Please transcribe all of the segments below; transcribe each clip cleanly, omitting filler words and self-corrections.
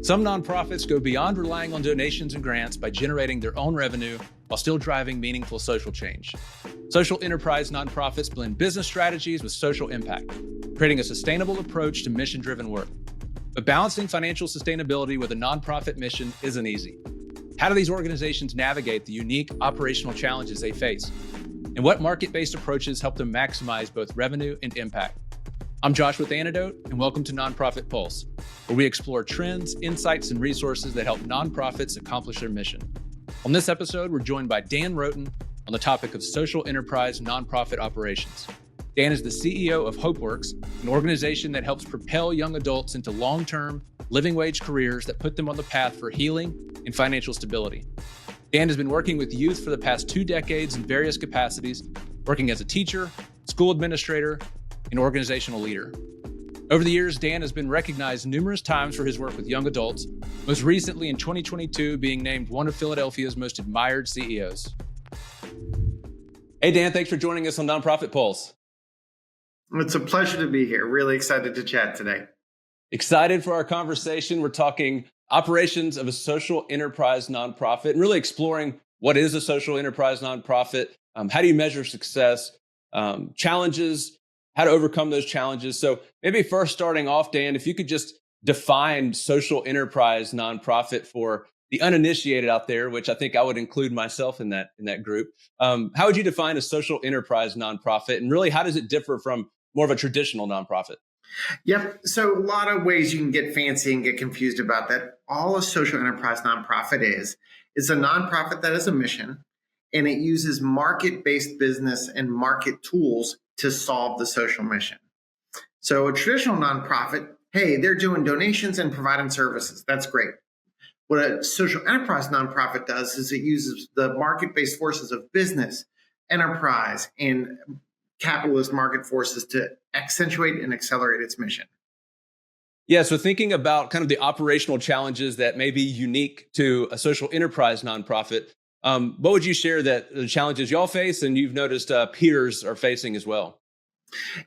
Some nonprofits go beyond relying on donations and grants by generating their own revenue while still driving meaningful social change. Social enterprise nonprofits blend business strategies with social impact, creating a sustainable approach to mission-driven work. But balancing financial sustainability with a nonprofit mission isn't easy. How do these organizations navigate the unique operational challenges they face? And what market-based approaches help them maximize both revenue and impact? I'm Josh with Anedot, and welcome to Nonprofit Pulse, where we explore trends, insights, and resources that help nonprofits accomplish their mission. On this episode, we're joined by Dan Rhoton on the topic of social enterprise nonprofit operations. Dan is the CEO of Hopeworks, an organization that helps propel young adults into long-term, living wage careers that put them on the path for healing and financial stability. Dan has been working with youth for the past 2 decades in various capacities, working as a teacher, school administrator, and organizational leader. Over the years, Dan has been recognized numerous times for his work with young adults, most recently in 2022 being named one of Philadelphia's most admired CEOs. Hey, Dan, thanks for joining us on Nonprofit Pulse. It's a pleasure to be here. Really excited to chat today. Excited for our conversation. We're talking operations of a social enterprise nonprofit and really exploring what is a social enterprise nonprofit, how do you measure success, challenges, how to overcome those challenges. So maybe first starting off, Dan, if you could just define social enterprise nonprofit for the uninitiated out there, which I think I would include myself in that group. How would you define a social enterprise nonprofit, and really how does it differ from more of a traditional nonprofit? Yep. So a lot of ways you can get fancy and get confused about that. All a social enterprise nonprofit is a nonprofit that has a mission, and it uses market-based business and market tools to solve the social mission. So a traditional nonprofit, hey, they're doing donations and providing services. That's great. What a social enterprise nonprofit does is it uses the market-based forces of business, enterprise, and capitalist market forces to accentuate and accelerate its mission. Yeah, so thinking about kind of the operational challenges that may be unique to a social enterprise nonprofit, what would you share that the challenges y'all face and you've noticed peers are facing as well?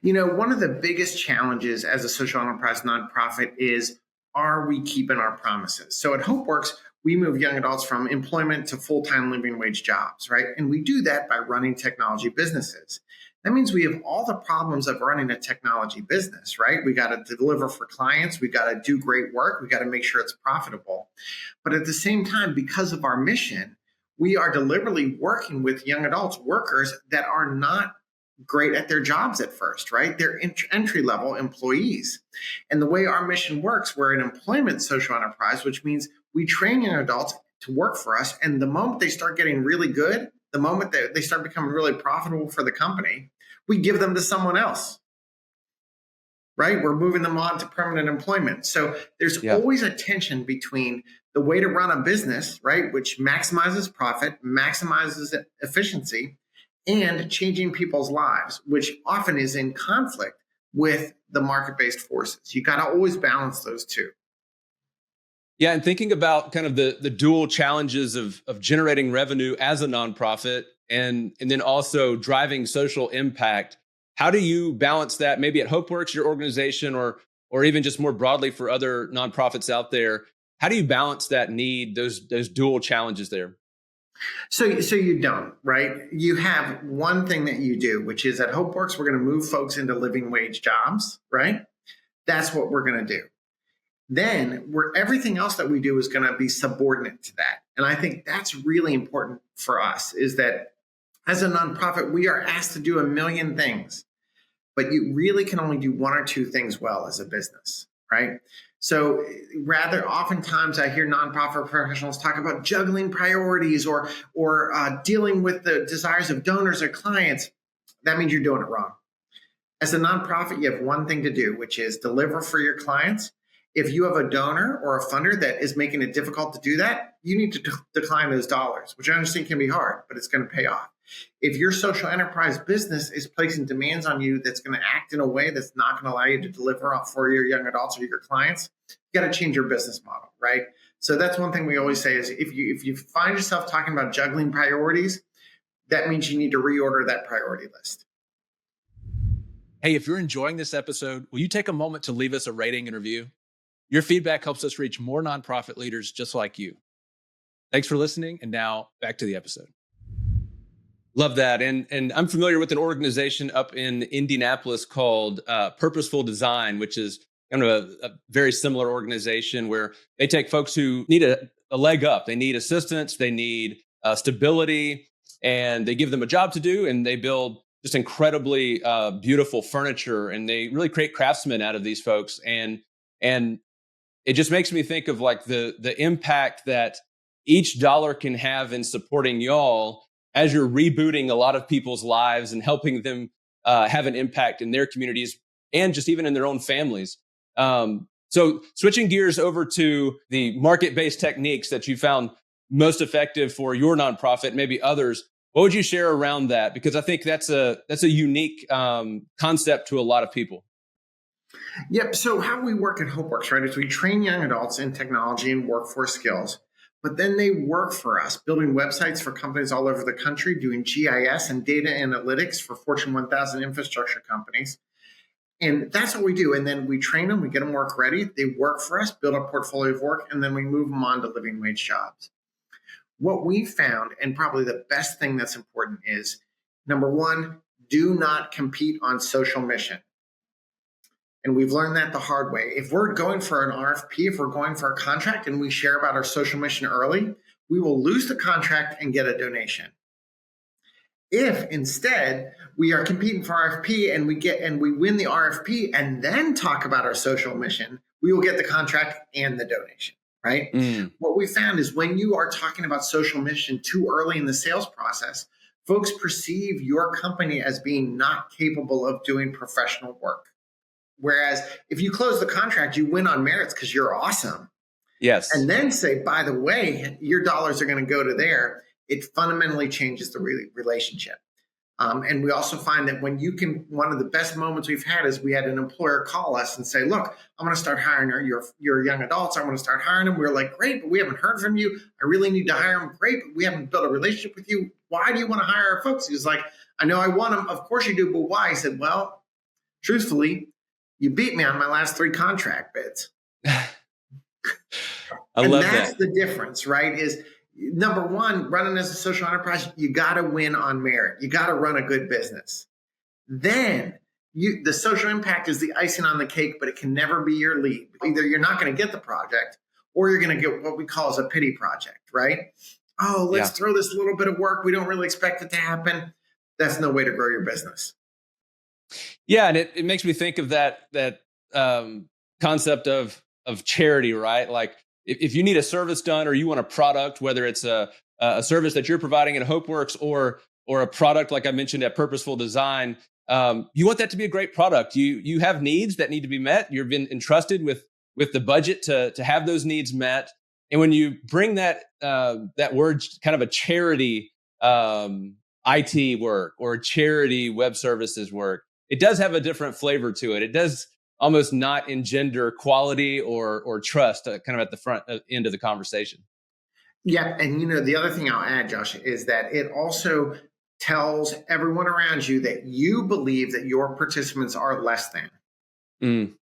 You know, one of the biggest challenges as a social enterprise nonprofit is, are we keeping our promises? So at Hopeworks, we move young adults from employment to full-time living wage jobs, right? And we do that by running technology businesses. That means we have all the problems of running a technology business, right? We got to deliver for clients. We got to do great work. We got to make sure it's profitable. But at the same time, because of our mission, we are deliberately working with young adults, workers that are not great at their jobs at first, right? They're entry-level employees. And the way our mission works, we're an employment social enterprise, which means we train young adults to work for us. And the moment they start getting really good, the moment that they start becoming really profitable for the company, we give them to someone else, right? We're moving them on to permanent employment. So there's always a tension between the way to run a business, right, which maximizes profit, maximizes efficiency, and changing people's lives, which often is in conflict with the market-based forces. You got to always balance those two. Yeah, and thinking about kind of the dual challenges of generating revenue as a nonprofit and then also driving social impact, how do you balance that maybe at Hopeworks, your organization, or even just more broadly for other nonprofits out there? How do you balance that need, those dual challenges there? So you don't, right? You have one thing that you do, which is at Hopeworks, we're going to move folks into living wage jobs, right? That's what we're going to do. Then everything else that we do is going to be subordinate to that. And I think that's really important for us, is that as a nonprofit, we are asked to do a million things, but you really can only do 1 or 2 things well as a business, right? So rather oftentimes I hear nonprofit professionals talk about juggling priorities or dealing with the desires of donors or clients. That means you're doing it wrong. As a nonprofit, you have one thing to do, which is deliver for your clients. If you have a donor or a funder that is making it difficult to do that, you need to decline those dollars, which I understand can be hard, but it's going to pay off. If your social enterprise business is placing demands on you that's going to act in a way that's not going to allow you to deliver for your young adults or your clients, you got to change your business model, right? So that's one thing we always say is if you find yourself talking about juggling priorities, that means you need to reorder that priority list. Hey, if you're enjoying this episode, will you take a moment to leave us a rating and review? Your feedback helps us reach more nonprofit leaders just like you. Thanks for listening. And now back to the episode. Love that. And I'm familiar with an organization up in Indianapolis called Purposeful Design, which is kind of a very similar organization where they take folks who need a leg up. They need assistance, they need stability, and they give them a job to do, and they build just incredibly beautiful furniture, and they really create craftsmen out of these folks. And it just makes me think of like the impact that each dollar can have in supporting y'all as you're rebooting a lot of people's lives and helping them have an impact in their communities and just even in their own families. So switching gears over to the market-based techniques that you found most effective for your nonprofit, maybe others, what would you share around that? Because I think that's a unique concept to a lot of people. Yep. So how we work at Hopeworks, right, is we train young adults in technology and workforce skills, but then they work for us, building websites for companies all over the country, doing GIS and data analytics for Fortune 1000 infrastructure companies. And that's what we do. And then we train them, we get them work ready, they work for us, build a portfolio of work, and then we move them on to living wage jobs. What we found, and probably the best thing that's important, is number one, do not compete on social mission. And we've learned that the hard way. If we're going for an RFP, if we're going for a contract and we share about our social mission early, we will lose the contract and get a donation. If instead we are competing for RFP and we win the RFP and then talk about our social mission, we will get the contract and the donation, right? What we found is when you are talking about social mission too early in the sales process, folks perceive your company as being not capable of doing professional work. Whereas if you close the contract, you win on merits because you're awesome. Yes. And then say, by the way, your dollars are going to go to there. It fundamentally changes the relationship. And we also find that when you can, one of the best moments we've had is we had an employer call us and say, look, I'm going to start hiring your young adults. I'm going to start hiring them. We were like, great, but we haven't heard from you. I really need to hire them. Great, but we haven't built a relationship with you. Why do you want to hire our folks? He was like, I know I want them. Of course you do, but why? I said, well, truthfully, you beat me on my last 3 contract bids. I love that. And that's the difference, right? Is number one, running as a social enterprise, you got to win on merit. You got to run a good business. Then the social impact is the icing on the cake, but it can never be your lead. Either you're not going to get the project or you're going to get what we call as a pity project, right? Oh, let's throw this little bit of work. We don't really expect it to happen. That's no way to grow your business. Yeah, and it makes me think of that concept of charity, right? Like if you need a service done or you want a product, whether it's a service that you're providing at Hopeworks or a product like I mentioned at Purposeful Design, you want that to be a great product. You have needs that need to be met. You've been entrusted with the budget to have those needs met. And when you bring that word, kind of a charity IT work or charity web services work, it does have a different flavor to it. It does almost not engender quality or trust kind of at the front end of the conversation. Yeah. And, the other thing I'll add, Josh, is that it also tells everyone around you that you believe that your participants are less than.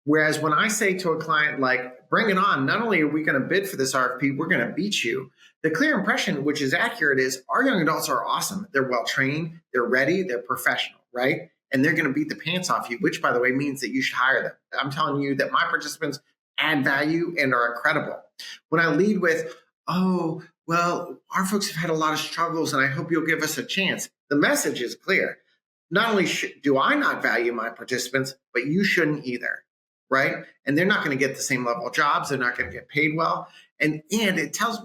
Whereas when I say to a client, like, bring it on, not only are we going to bid for this RFP, we're going to beat you. The clear impression, which is accurate, is our young adults are awesome. They're well-trained, they're ready, they're professional, right? And they're going to beat the pants off you, which, by the way, means that you should hire them. I'm telling you that my participants add value and are incredible. When I lead with, oh, well, our folks have had a lot of struggles and I hope you'll give us a chance, the message is clear. Not only do I not value my participants, but you shouldn't either, right? And they're not going to get the same level of jobs. They're not going to get paid well. And it tells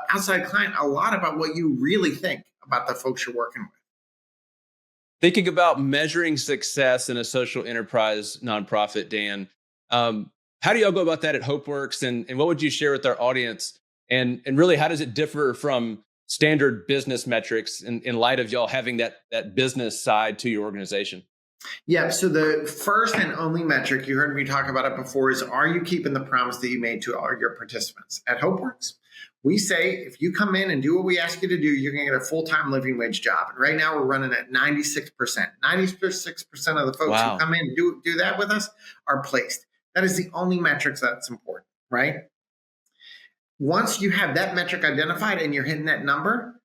outside client a lot about what you really think about the folks you're working with. Thinking about measuring success in a social enterprise nonprofit, Dan, how do y'all go about that at Hopeworks, and what would you share with our audience? And really, how does it differ from standard business metrics in light of y'all having that business side to your organization? Yeah. So the first and only metric, you heard me talk about it before, is are you keeping the promise that you made to all your participants? At Hopeworks, we say if you come in and do what we ask you to do, you're going to get a full-time living wage job. And right now we're running at 96%. 96% of the folks who come in and do that with us are placed. That is the only metrics that's important, right? Once you have that metric identified and you're hitting that number,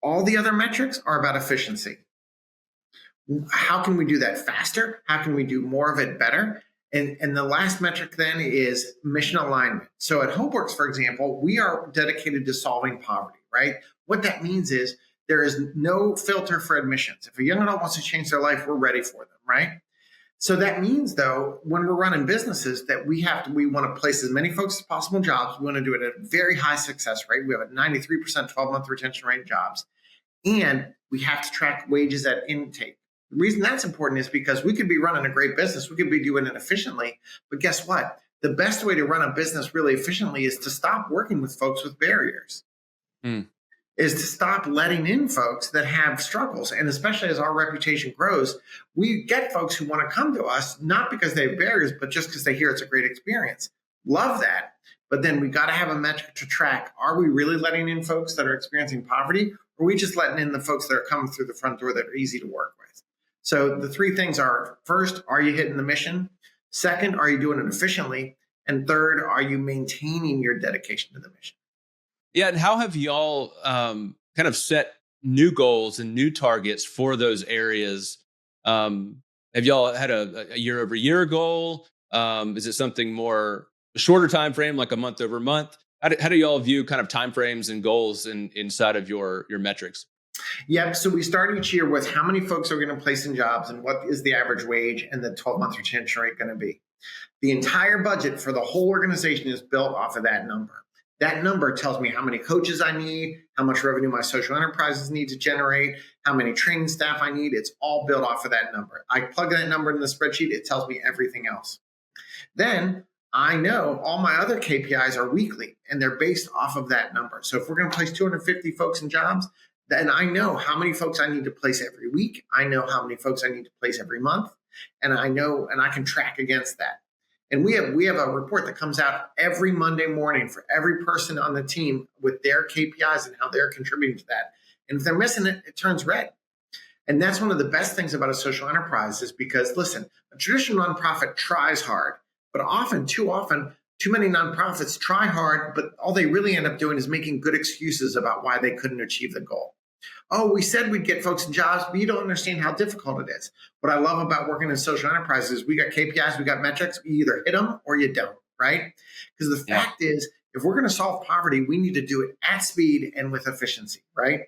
all the other metrics are about efficiency. How can we do that faster? How can we do more of it better? And the last metric then is mission alignment. So at Hopeworks, for example, we are dedicated to solving poverty, right? What that means is there is no filter for admissions. If a young adult wants to change their life, we're ready for them, right? So that means, though, when we're running businesses, that we want to place as many folks as possible in jobs. We want to do it at a very high success rate. We have a 93% 12-month retention rate in jobs. And we have to track wages at intake. The reason that's important is because we could be running a great business. We could be doing it efficiently. But guess what? The best way to run a business really efficiently is to stop working with folks with barriers. Is to stop letting in folks that have struggles. And especially as our reputation grows, we get folks who want to come to us, not because they have barriers, but just because they hear it's a great experience. Love that. But then we got to have a metric to track. Are we really letting in folks that are experiencing poverty? Or are we just letting in the folks that are coming through the front door that are easy to work with? So the three things are: first, are you hitting the mission? Second, are you doing it efficiently? And third, are you maintaining your dedication to the mission? Yeah. And how have y'all kind of set new goals and new targets for those areas? Have y'all had a year over year goal? Is it something more a shorter time frame, like a month over month? How do y'all view kind of timeframes and goals inside of your metrics? Yep. So we start each year with how many folks are we going to place in jobs and what is the average wage and the 12-month retention rate going to be. The entire budget for the whole organization is built off of that number. That number tells me how many coaches I need, how much revenue my social enterprises need to generate, how many training staff I need. It's all built off of that number. I plug that number in the spreadsheet. It tells me everything else. Then I know all my other KPIs are weekly and they're based off of that number. So if we're going to place 250 folks in jobs, then I know how many folks I need to place every week. I know how many folks I need to place every month. And I know, and I can track against that. And we have a report that comes out every Monday morning for every person on the team with their KPIs and how they're contributing to that. And if they're missing it, it turns red. And that's one of the best things about a social enterprise is because, listen, a traditional nonprofit tries hard, but too often, too many nonprofits try hard, but all they really end up doing is making good excuses about why they couldn't achieve the goal. Oh, we said we'd get folks in jobs, but you don't understand how difficult it is. What I love about working in social enterprises, we got KPIs, we got metrics, you either hit them or you don't, right? Because the fact is, if we're going to solve poverty, we need to do it at speed and with efficiency, right?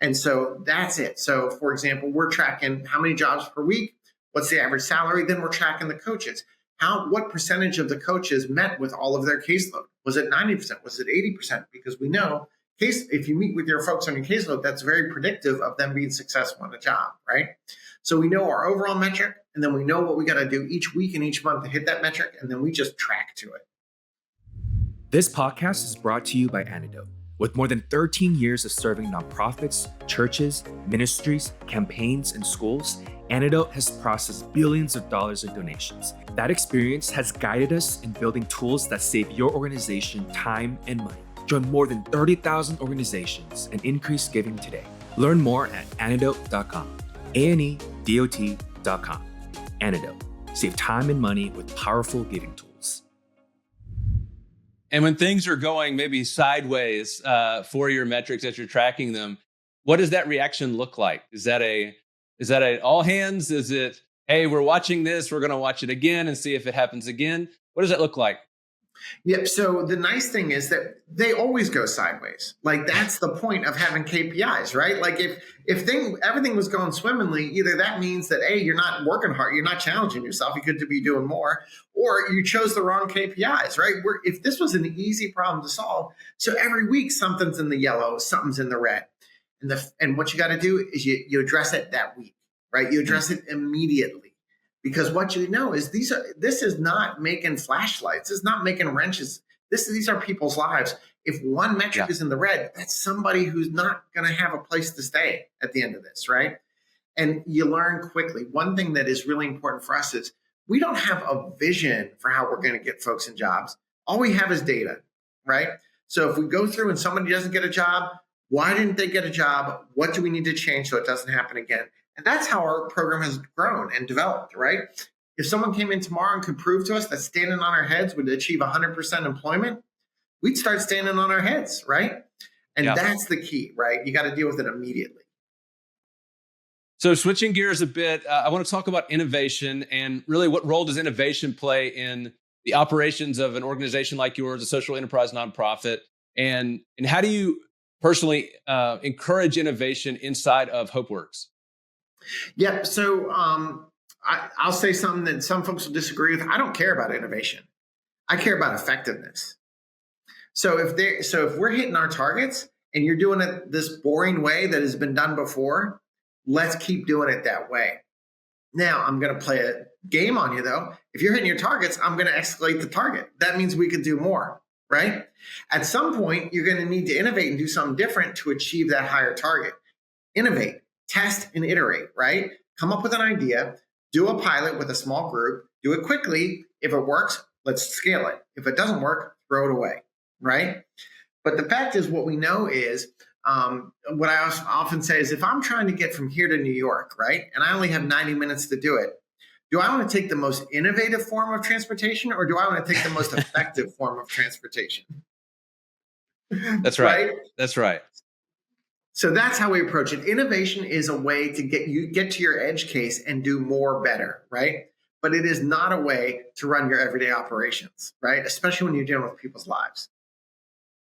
And so that's it. So for example, we're tracking how many jobs per week, what's the average salary, then we're tracking the coaches. What percentage of the coaches met with all of their caseload? Was it 90%? Was it 80%? Because we know if you meet with your folks on your caseload, that's very predictive of them being successful in a job, right? So we know our overall metric, and then we know what we got to do each week and each month to hit that metric, and then we just track to it. This podcast is brought to you by Anedot. With more than 13 years of serving nonprofits, churches, ministries, campaigns, and schools, Anedot has processed billions of dollars in donations. That experience has guided us in building tools that save your organization time and money. Join more than 30,000 organizations and increase giving today. Learn more at anedot.com. ANEDOT.com. Anedot. Save time and money with powerful giving tools. And when things are going maybe sideways for your metrics as you're tracking them, what does that reaction look like? Is that a all hands? Is it, hey, we're watching this, we're going to watch it again and see if it happens again? What does that look like? Yep. So the nice thing is that they always go sideways. Like that's the point of having KPIs, right? Like if everything was going swimmingly, either that means that A, you're not working hard, you're not challenging yourself, you could be doing more, or you chose the wrong KPIs, right? If this was an easy problem to solve, so every week something's in the yellow, something's in the red, and what you got to do is you address it that week, right? You address it immediately. Because what you know is this is not making flashlights. This is not making wrenches. These are people's lives. If one metric is in the red, that's somebody who's not going to have a place to stay at the end of this, right? And you learn quickly. One thing that is really important for us is we don't have a vision for how we're going to get folks in jobs. All we have is data, right? So if we go through and somebody doesn't get a job, why didn't they get a job? What do we need to change so it doesn't happen again? And that's how our program has grown and developed, right? If someone came in tomorrow and could prove to us that standing on our heads would achieve 100% employment, we'd start standing on our heads, right? And that's the key, right? You got to deal with it immediately. So switching gears a bit, I want to talk about innovation and really what role does innovation play in the operations of an organization like yours, a social enterprise nonprofit, and how do you personally encourage innovation inside of Hopeworks? Yeah, so I'll say something that some folks will disagree with. I don't care about innovation. I care about effectiveness. So if we're hitting our targets and you're doing it this boring way that has been done before, let's keep doing it that way. Now, I'm going to play a game on you, though. If you're hitting your targets, I'm going to escalate the target. That means we could do more, right? At some point, you're going to need to innovate and do something different to achieve that higher target. Innovate, test, and iterate, right? Come up with an idea, do a pilot with a small group, do it quickly. If it works, let's scale it. If it doesn't work, throw it away, right? But the fact is, what we know is, what I often say is, if I'm trying to get from here to New York, right, and I only have 90 minutes to do it, do I want to take the most innovative form of transportation, or do I want to take the most effective form of transportation? That's right. That's right. So that's how we approach it. Innovation is a way to get to your edge case and do more better, right? But it is not a way to run your everyday operations, right? Especially when you're dealing with people's lives.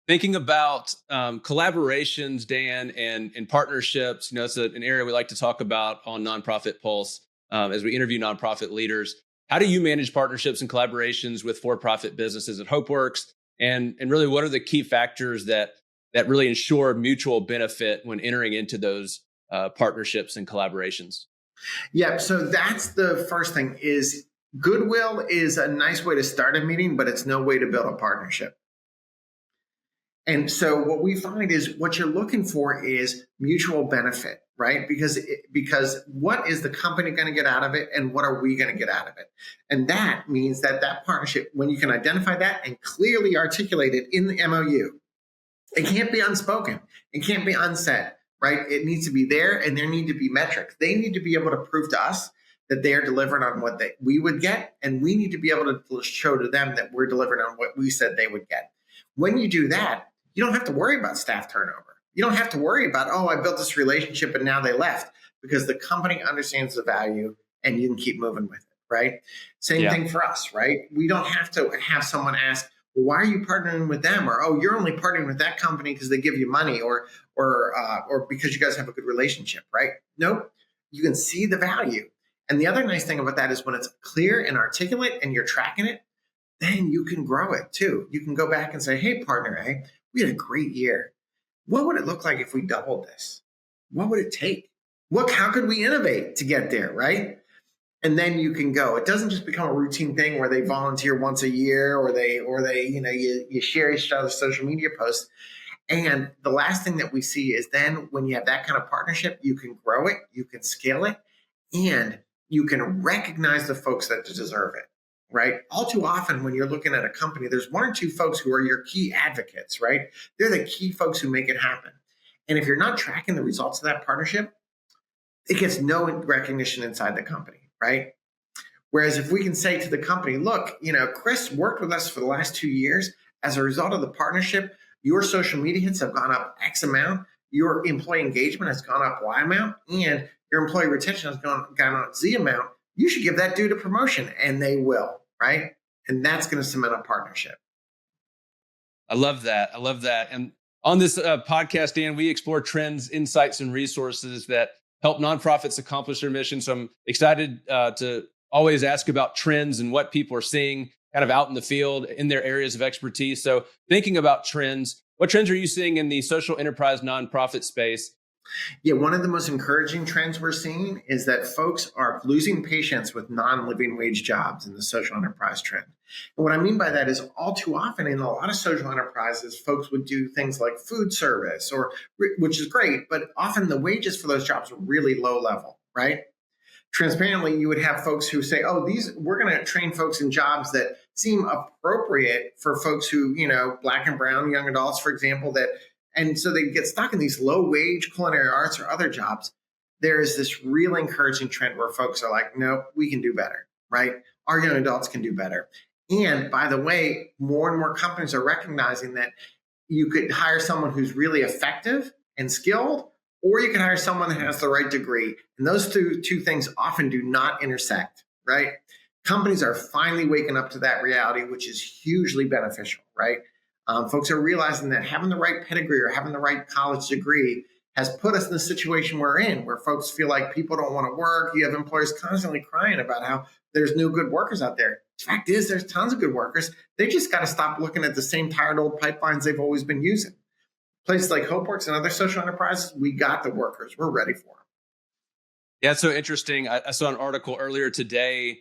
Thinking about collaborations, Dan, and partnerships, it's an area we like to talk about on Nonprofit Pulse as we interview nonprofit leaders. How do you manage partnerships and collaborations with for-profit businesses at Hopeworks? And really, what are the key factors that really ensure mutual benefit when entering into those partnerships and collaborations? Yeah, so that's the first thing. Is goodwill is a nice way to start a meeting, but it's no way to build a partnership. And so what we find is what you're looking for is mutual benefit, right? Because what is the company going to get out of it, and what are we going to get out of it? And that means that partnership, when you can identify that and clearly articulate it in the MOU, it can't be unspoken. It can't be unsaid, right? It needs to be there, and there need to be metrics. They need to be able to prove to us that they are delivering on what we would get, and we need to be able to show to them that we're delivering on what we said they would get. When you do that, you don't have to worry about staff turnover. You don't have to worry about, I built this relationship and now they left, because the company understands the value and you can keep moving with it, right? Same thing for us, right? We don't have to have someone ask, well, why are you partnering with them? Or, you're only partnering with that company because they give you money or because you guys have a good relationship, right? Nope. You can see the value. And the other nice thing about that is when it's clear and articulate and you're tracking it, then you can grow it too. You can go back and say, hey, partner A, we had a great year. What would it look like if we doubled this? What would it take? How could we innovate to get there, right? And then you can go. It doesn't just become a routine thing where they volunteer once a year or you share each other's social media posts. And the last thing that we see is then when you have that kind of partnership, you can grow it, you can scale it, and you can recognize the folks that deserve it. Right? All too often when you're looking at a company, there's one or two folks who are your key advocates, right? They're the key folks who make it happen. And if you're not tracking the results of that partnership, it gets no recognition inside the company, right? Whereas if we can say to the company, look, Chris worked with us for the last 2 years. As a result of the partnership, your social media hits have gone up X amount, your employee engagement has gone up Y amount, and your employee retention has gone up Z amount. You should give that dude a promotion, and they will, right? And that's going to cement a partnership. I love that. And on this podcast, Dan, we explore trends, insights, and resources that help nonprofits accomplish their mission. So I'm excited to always ask about trends and what people are seeing kind of out in the field in their areas of expertise. So thinking about trends, what trends are you seeing in the social enterprise nonprofit space? Yeah, one of the most encouraging trends we're seeing is that folks are losing patience with non-living wage jobs in the social enterprise trend. And what I mean by that is all too often in a lot of social enterprises, folks would do things like food service, which is great, but often the wages for those jobs are really low level, right? Transparently, you would have folks who say, we're going to train folks in jobs that seem appropriate for folks who, Black and brown young adults, for example, and so they get stuck in these low wage culinary arts or other jobs. There is this real encouraging trend where folks are like, no, we can do better. right? Our young adults can do better. And by the way, more and more companies are recognizing that you could hire someone who's really effective and skilled, or you can hire someone that has the right degree. And those two things often do not intersect, right? Companies are finally waking up to that reality, which is hugely beneficial, right? Folks are realizing that having the right pedigree or having the right college degree has put us in the situation we're in, where folks feel like people don't want to work. You have employers constantly crying about how there's no good workers out there. The fact is, there's tons of good workers. They just got to stop looking at the same tired old pipelines they've always been using. Places like Hopeworks and other social enterprises, we got the workers. We're ready for them. Yeah, it's so interesting. I saw an article earlier today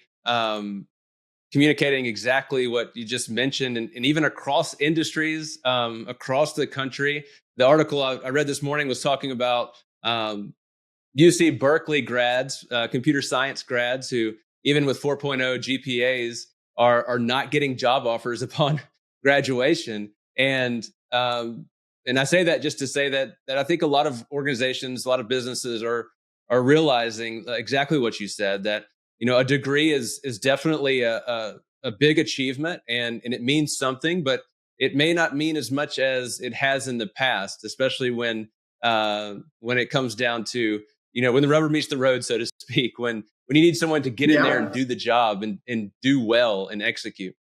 communicating exactly what you just mentioned, and even across industries, across the country. The article I read this morning was talking about UC Berkeley grads, computer science grads, who even with 4.0 GPAs are not getting job offers upon graduation. And I say that just to say that I think a lot of organizations, a lot of businesses are realizing exactly what you said, that a degree is definitely a big achievement, and it means something, but it may not mean as much as it has in the past, especially when it comes down to, when the rubber meets the road, so to speak, when you need someone to get in there and do the job and do well and execute.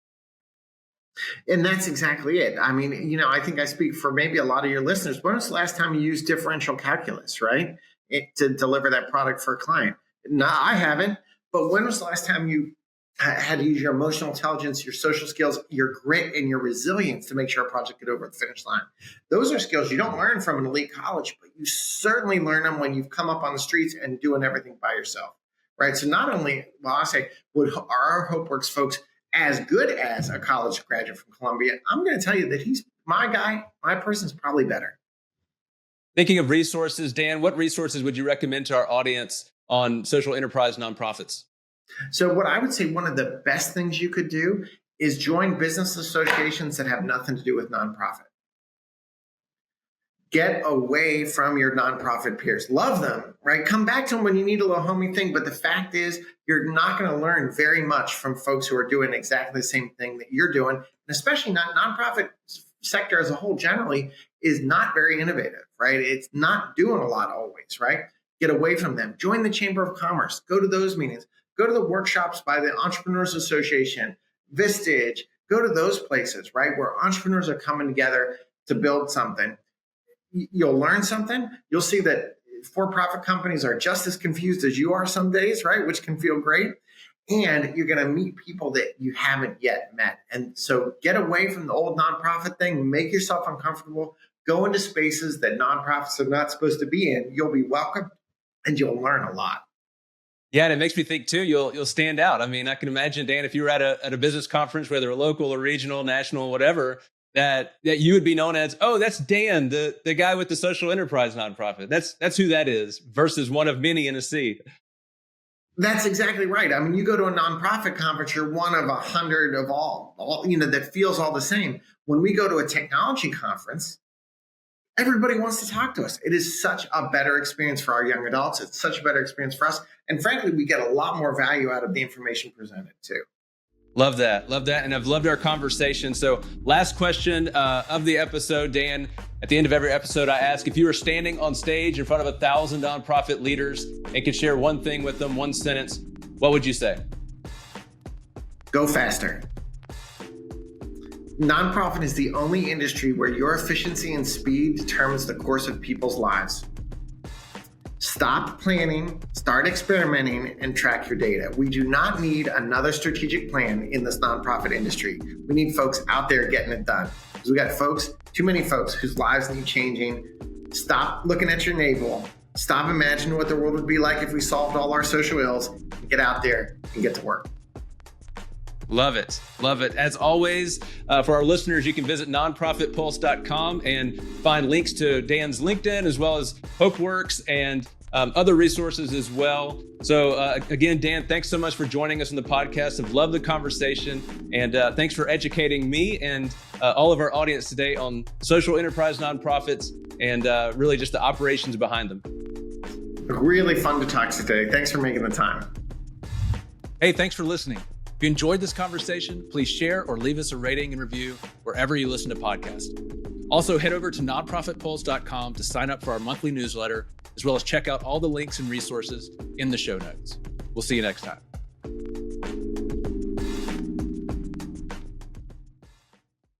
And that's exactly it. I mean, I think I speak for maybe a lot of your listeners. When was the last time you used differential calculus, right? To deliver that product for a client? No, I haven't. But when was the last time you had to use your emotional intelligence, your social skills, your grit, and your resilience to make sure a project get over the finish line? Those are skills you don't learn from an elite college, but you certainly learn them when you've come up on the streets and doing everything by yourself, right? So not only, I say, are our Hopeworks folks as good as a college graduate from Columbia, I'm going to tell you that he's my guy. My person's probably better. Thinking of resources, Dan, what resources would you recommend to our audience on social enterprise nonprofits? So what I would say, one of the best things you could do is join business associations that have nothing to do with nonprofit. Get away from your nonprofit peers. Love them, right? Come back to them when you need a little homey thing. But the fact is, you're not going to learn very much from folks who are doing exactly the same thing that you're doing. And especially not nonprofit sector as a whole generally is not very innovative, right? It's not doing a lot always, right? Get away from them. Join the Chamber of Commerce. Go to those meetings. Go to the workshops by the Entrepreneurs Association, Vistage. Go to those places, right, where entrepreneurs are coming together to build something. You'll learn something. You'll see that for-profit companies are just as confused as you are some days, right, which can feel great. And you're going to meet people that you haven't yet met. And so get away from the old nonprofit thing. Make yourself uncomfortable. Go into spaces that nonprofits are not supposed to be in. You'll be welcome, and you'll learn a lot. Yeah, and it makes me think too, you'll stand out. I mean, I can imagine, Dan, if you were at a business conference, whether local or regional, national, whatever, that you would be known as, oh, that's Dan, the guy with the social enterprise nonprofit. That's who that is, versus one of many in a sea. That's exactly right. I mean, you go to a nonprofit conference, you're one of 100 of all, that feels all the same. When we go to a technology conference, everybody wants to talk to us. It is such a better experience for our young adults. It's such a better experience for us. And frankly, we get a lot more value out of the information presented too. Love that. Love that. And I've loved our conversation. So last question of the episode, Dan. At the end of every episode, I ask, if you were standing on stage in front of 1,000 nonprofit leaders and could share one thing with them, one sentence, what would you say? Go faster. Nonprofit is the only industry where your efficiency and speed determines the course of people's lives. Stop planning, start experimenting, and track your data. We do not need another strategic plan in this nonprofit industry. We need folks out there getting it done. Because we got too many folks whose lives need changing. Stop looking at your navel. Stop imagining what the world would be like if we solved all our social ills. Get out there and get to work. Love it. Love it. As always, for our listeners, you can visit nonprofitpulse.com and find links to Dan's LinkedIn, as well as Hopeworks and other resources as well. So again, Dan, thanks so much for joining us on the podcast. I've loved the conversation, and thanks for educating me and all of our audience today on social enterprise nonprofits and really just the operations behind them. Really fun to talk today. Thanks for making the time. Hey, thanks for listening. If you enjoyed this conversation, please share or leave us a rating and review wherever you listen to podcasts. Also, head over to nonprofitpulse.com to sign up for our monthly newsletter, as well as check out all the links and resources in the show notes. We'll see you next time.